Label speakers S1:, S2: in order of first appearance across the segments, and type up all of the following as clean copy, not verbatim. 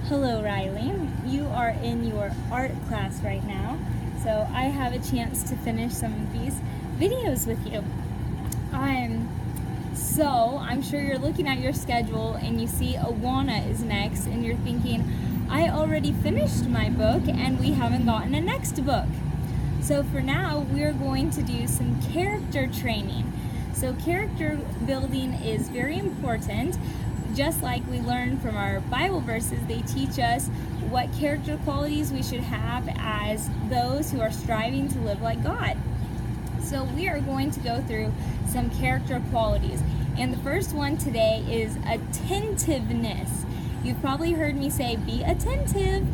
S1: Hello, Riley. You are in your art class right now, so I have a chance to finish some of these videos with you. I'm sure you're looking at your schedule and you see Awana is next, and you're thinking, I already finished my book and we haven't gotten a next book. So for now, we're going to do some character training. So character building is very important. Just like we learn from our Bible verses, they teach us what character qualities we should have as those who are striving to live like God. So we are going to go through some character qualities. And the first one today is attentiveness. You've probably heard me say, be attentive.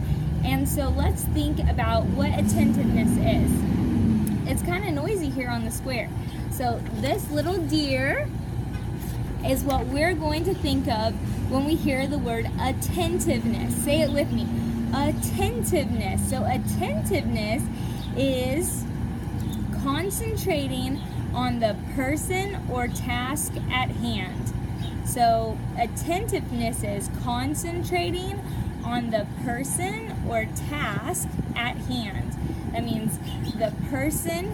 S1: And so let's think about what attentiveness is. It's kind of noisy here on the square. So this little deer is what we're going to think of when we hear the word attentiveness. Say it with me. Attentiveness. So attentiveness is concentrating on the person or task at hand. So attentiveness is concentrating on the person or task at hand. That means the person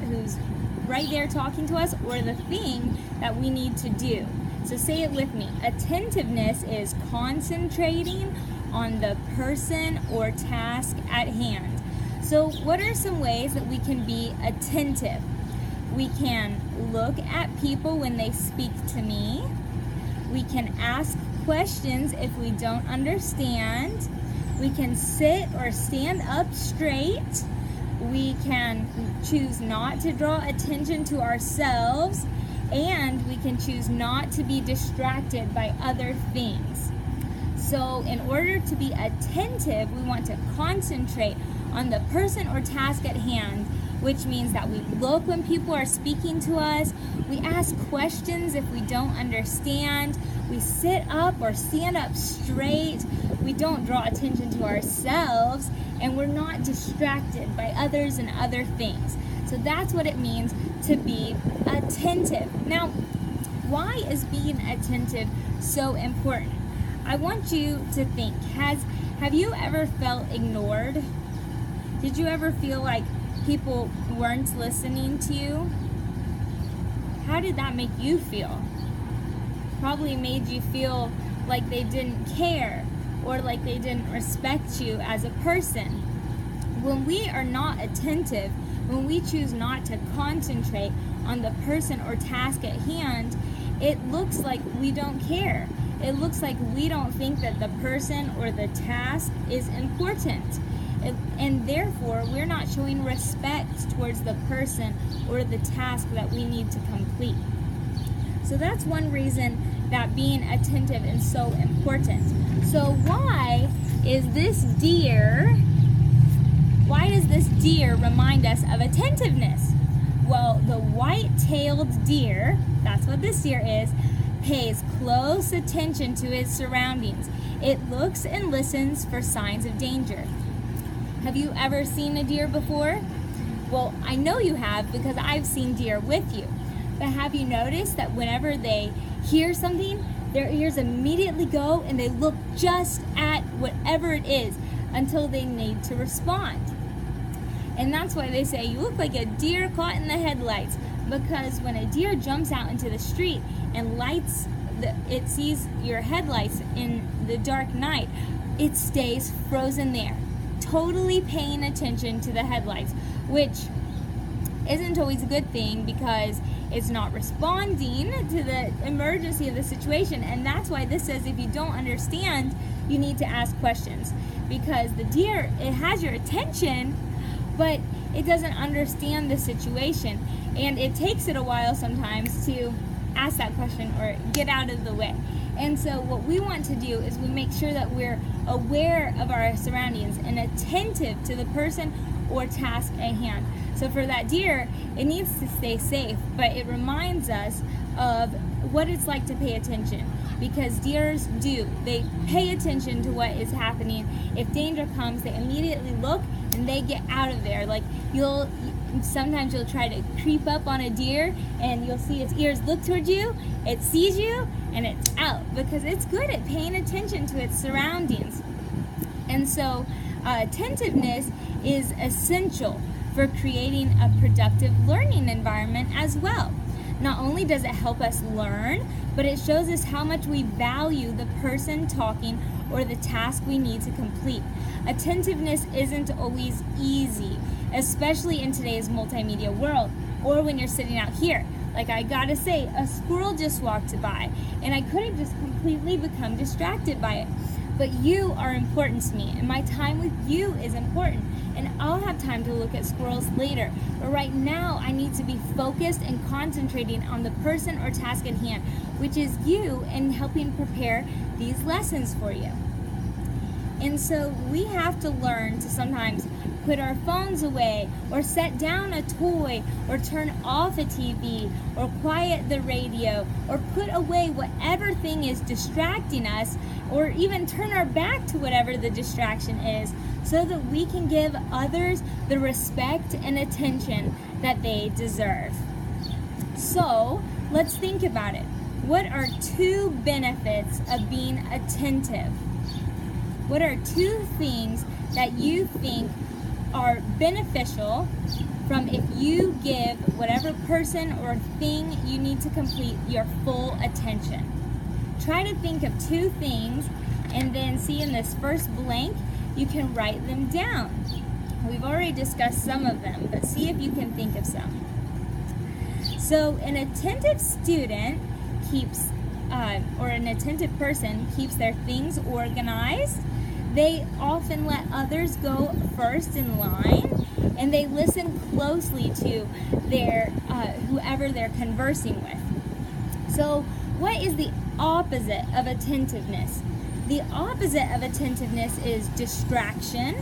S1: who's right there talking to us, or the thing that we need to do. So say it with me. Attentiveness is concentrating on the person or task at hand. So what are some ways that we can be attentive? We can look at people when they speak to me. We can ask questions if we don't understand. We can sit or stand up straight. We can choose not to draw attention to ourselves, and we can choose not to be distracted by other things. So in order to be attentive, we want to concentrate on the person or task at hand, which means that we look when people are speaking to us, we ask questions if we don't understand, we sit up or stand up straight, we don't draw attention to ourselves, and we're not distracted by others and other things. So that's what it means to be attentive. Now, why is being attentive so important? I want you to think, have you ever felt ignored? Did you ever feel like people weren't listening to you? How did that make you feel? Probably made you feel like they didn't care, or like they didn't respect you as a person. When we are not attentive, when we choose not to concentrate on the person or task at hand, it looks like we don't care. It looks like we don't think that the person or the task is important. And therefore, we're not showing respect towards the person or the task that we need to complete. So that's one reason that being attentive is so important. So why does this deer remind us of attentiveness? Well, the white-tailed deer, that's what this deer is, pays close attention to its surroundings. It looks and listens for signs of danger. Have you ever seen a deer before? Well, I know you have, because I've seen deer with you. But have you noticed that whenever they hear something, their ears immediately go and they look just at whatever it is until they need to respond? And that's why they say you look like a deer caught in the headlights, because when a deer jumps out into the street and it sees your headlights in the dark night, it stays frozen there, totally paying attention to the headlights, which isn't always a good thing, because it's not responding to the emergency of the situation. And that's why this says if you don't understand, you need to ask questions, because the deer, it has your attention, but it doesn't understand the situation, and it takes it a while sometimes to ask that question or get out of the way. And so what we want to do is we make sure that we're aware of our surroundings and attentive to the person or task at hand. So for that deer, it needs to stay safe, but it reminds us of what it's like to pay attention, because deers they pay attention to what is happening. If danger comes, they immediately look and they get out of there. Like sometimes you'll try to creep up on a deer and you'll see its ears look towards you, it sees you, and it's out because it's good at paying attention to its surroundings. And so attentiveness is essential for creating a productive learning environment as well. Not only does it help us learn, but it shows us how much we value the person talking or the task we need to complete. Attentiveness isn't always easy, especially in today's multimedia world, or when you're sitting out here. Like, I gotta say, a squirrel just walked by, and I could have just completely become distracted by it. But you are important to me, and my time with you is important. And I'll have time to look at squirrels later. But right now, I need to be focused and concentrating on the person or task at hand, which is you, and helping prepare these lessons for you. And so we have to learn to sometimes put our phones away, or set down a toy, or turn off a TV, or quiet the radio, or put away whatever thing is distracting us, or even turn our back to whatever the distraction is, so that we can give others the respect and attention that they deserve. So let's think about it. What are 2 benefits of being attentive? What are 2 things that you think are beneficial from if you give whatever person or thing you need to complete your full attention? Try to think of 2 things, and then see in this first blank, you can write them down. We've already discussed some of them, but see if you can think of some. So an attentive student keeps, or an attentive person keeps their things organized. They often let others go first in line, and they listen closely to their whoever they're conversing with. So what is the opposite of attentiveness? The opposite of attentiveness is distraction,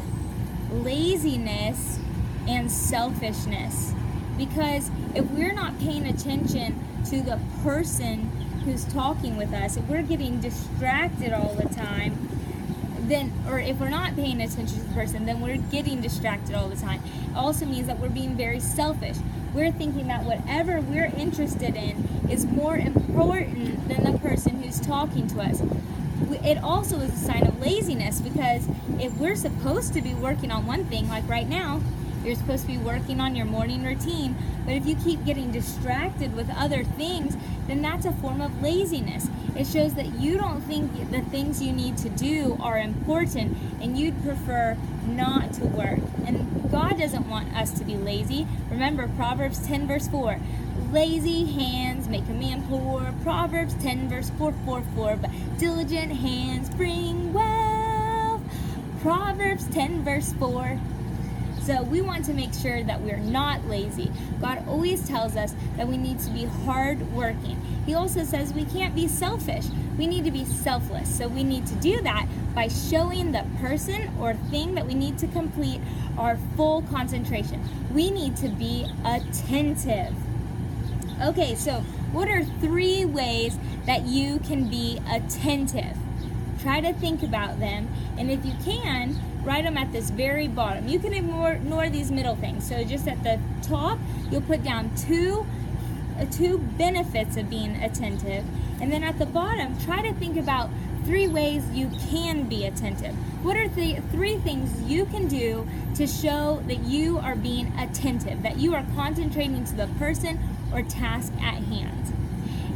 S1: laziness, and selfishness. Because if we're not paying attention to the person who's talking with us, if we're getting distracted all the time, then, or if we're not paying attention to the person, then we're getting distracted all the time. It also means that we're being very selfish. We're thinking that whatever we're interested in is more important than the person who's talking to us. It also is a sign of laziness, because if we're supposed to be working on one thing, like right now, you're supposed to be working on your morning routine, but if you keep getting distracted with other things, then that's a form of laziness. It shows that you don't think the things you need to do are important, and you'd prefer not to work. And God doesn't want us to be lazy. Remember Proverbs 10 verse 4. Lazy hands make a man poor. Proverbs 10 verse 4. But diligent hands bring wealth. Proverbs 10 verse 4. So we want to make sure that we're not lazy. God always tells us that we need to be hardworking. He also says we can't be selfish. We need to be selfless. So we need to do that by showing the person or thing that we need to complete our full concentration. We need to be attentive. Okay, so what are 3 ways that you can be attentive? Try to think about them, and if you can, write them at this very bottom. You can ignore these middle things. So just at the top, you'll put down two benefits of being attentive, and then at the bottom, try to think about 3 ways you can be attentive. What are the 3 things you can do to show that you are being attentive, that you are concentrating to the person or task at hand?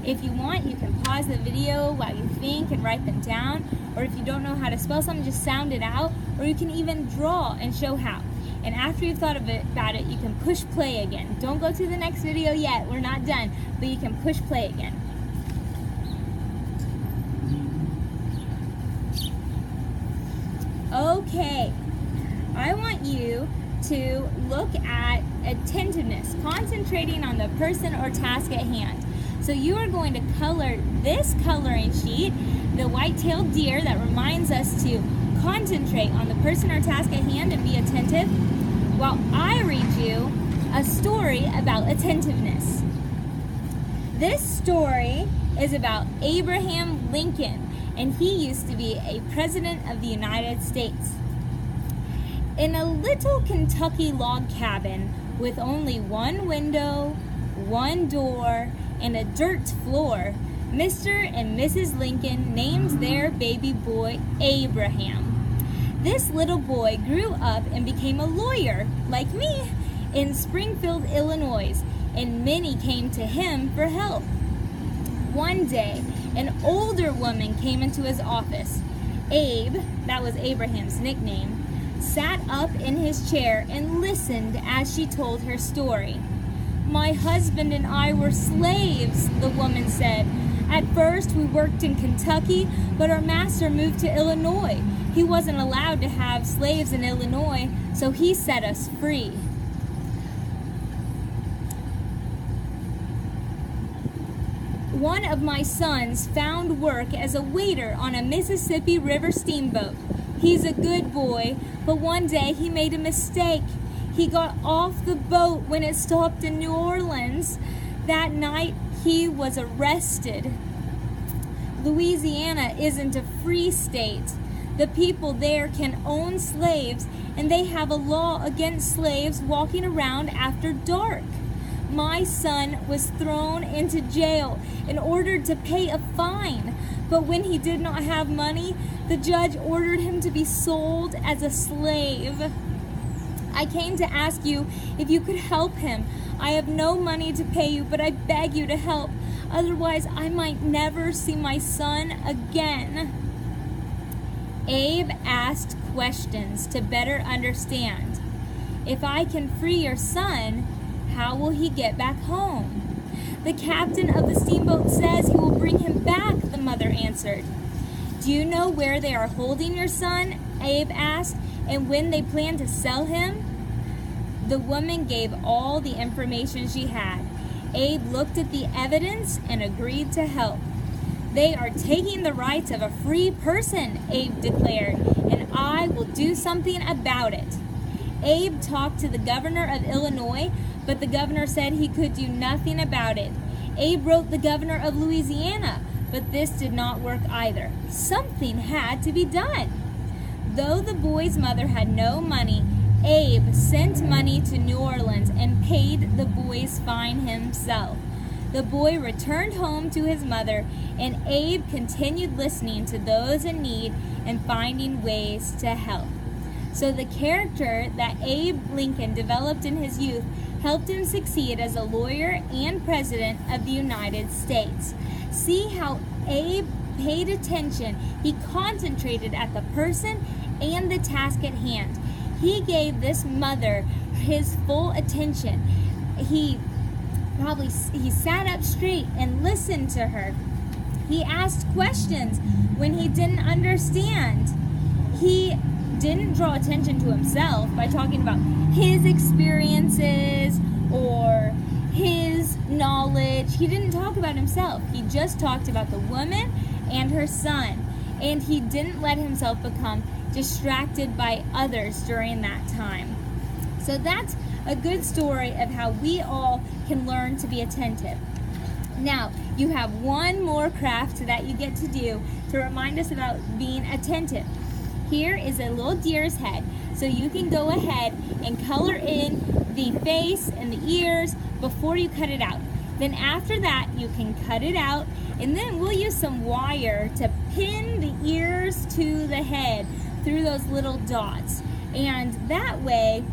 S1: If you want, you can pause the video while you think and write them down, or if you don't know how to spell something, just sound it out, or you can even draw and show how. And after you've thought about it, you can push play again. Don't go to the next video yet, we're not done, but you can push play again. Okay, I want you to look at attentiveness, concentrating on the person or task at hand. So you are going to color this coloring sheet, the white-tailed deer, that reminds us to concentrate on the person or task at hand and be attentive, while I read you a story about attentiveness. This story is about Abraham Lincoln, and he used to be a president of the United States. In a little Kentucky log cabin with only one window, one door, and a dirt floor, Mr. and Mrs. Lincoln named their baby boy Abraham. This little boy grew up and became a lawyer, like me, in Springfield, Illinois, and many came to him for help. One day, an older woman came into his office. Abe, that was Abraham's nickname, sat up in his chair and listened as she told her story. "My husband and I were slaves," the woman said. "At first we worked in Kentucky, but our master moved to Illinois. He wasn't allowed to have slaves in Illinois, so he set us free. One of my sons found work as a waiter on a Mississippi River steamboat. He's a good boy, but one day he made a mistake. He got off the boat when it stopped in New Orleans. That night, he was arrested. Louisiana isn't a free state. The people there can own slaves, and they have a law against slaves walking around after dark. My son was thrown into jail and ordered to pay a fine, but when he did not have money, the judge ordered him to be sold as a slave. I came to ask you if you could help him. I have no money to pay you, but I beg you to help. Otherwise, I might never see my son again." Abe asked questions to better understand. "If I can free your son, how will he get back home?" "The captain of the steamboat says he will bring him back," the mother answered. "Do you know where they are holding your son?" Abe asked, "and when they plan to sell him?" The woman gave all the information she had. Abe looked at the evidence and agreed to help. "They are taking the rights of a free person," Abe declared, "and I will do something about it." Abe talked to the governor of Illinois, but the governor said he could do nothing about it. Abe wrote the governor of Louisiana, but this did not work either. Something had to be done. Though the boy's mother had no money, Abe sent money to New Orleans and paid the boy's fine himself. The boy returned home to his mother, and Abe continued listening to those in need and finding ways to help. So the character that Abe Lincoln developed in his youth helped him succeed as a lawyer and president of the United States. See how Abe paid attention. He concentrated at the person and the task at hand. He gave this mother his full attention. He sat up straight and listened to her. He asked questions when he didn't understand. He didn't draw attention to himself by talking about his experiences or his knowledge. He didn't talk about himself. He just talked about the woman and her son. And he didn't let himself become distracted by others during that time. So that's a good story of how we all can learn to be attentive. Now, you have one more craft that you get to do to remind us about being attentive. Here is a little deer's head, so you can go ahead and color in the face and the ears before you cut it out. Then after that, you can cut it out, and then we'll use some wire to pin the ears to the head through those little dots. And that way,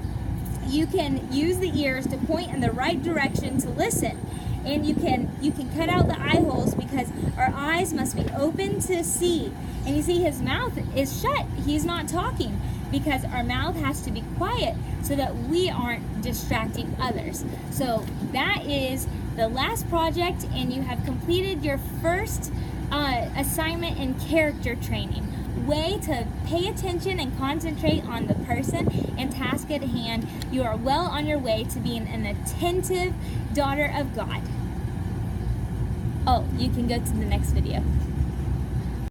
S1: you can use the ears to point in the right direction to listen. And you can cut out the eye holes because our eyes must be open to see. And you see his mouth is shut. He's not talking because our mouth has to be quiet so that we aren't distracting others. So that is the last project, and you have completed your first assignment in character training. Way to pay attention and concentrate on the person and task at hand. You are well on your way to being an attentive daughter of God. Oh, you can go to the next video.